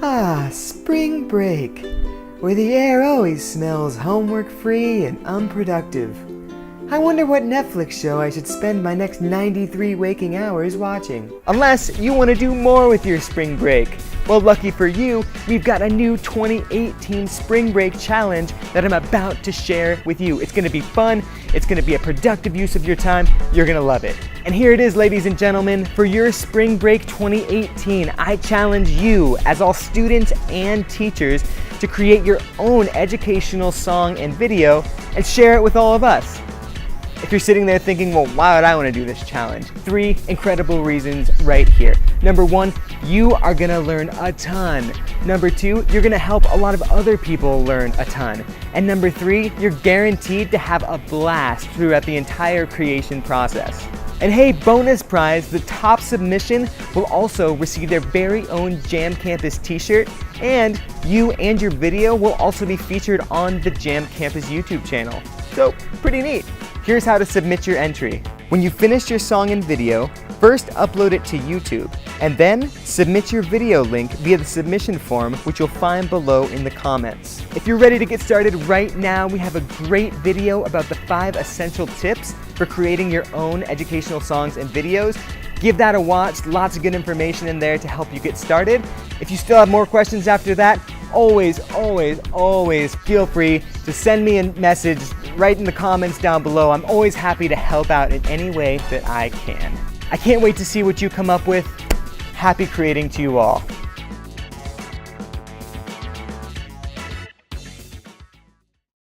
Ah, spring break, where the air always smells homework-free and unproductive. I wonder what Netflix show I should spend my next 93 waking hours watching. Unless you want to do more with your spring break. Well, lucky for you, we've got a new 2018 Spring Break Challenge that I'm about to share with you. It's going to be fun, it's going to be a productive use of your time, you're going to love it. And here it is, ladies and gentlemen, for your Spring Break 2018, I challenge you, as all students and teachers, to create your own educational song and video and share it with all of us. If you're sitting there thinking, well, why would I want to do this challenge? 3 incredible reasons right here. Number 1, you are going to learn a ton. Number 2, you're going to help a lot of other people learn a ton. And number 3, you're guaranteed to have a blast throughout the entire creation process. And hey, bonus prize, the top submission will also receive their very own Jam Campus t-shirt, and you and your video will also be featured on the Jam Campus YouTube channel. So, pretty neat. Here's how to submit your entry. When you finish your song and video, first upload it to YouTube, and then submit your video link via the submission form, which you'll find below in the comments. If you're ready to get started right now, we have a great video about the 5 essential tips for creating your own educational songs and videos. Give that a watch, lots of good information in there to help you get started. If you still have more questions after that, always feel free to send me a message right in the comments down below. I'm always happy to help out in any way that I can. I can't wait to see what you come up with. Happy creating to you all.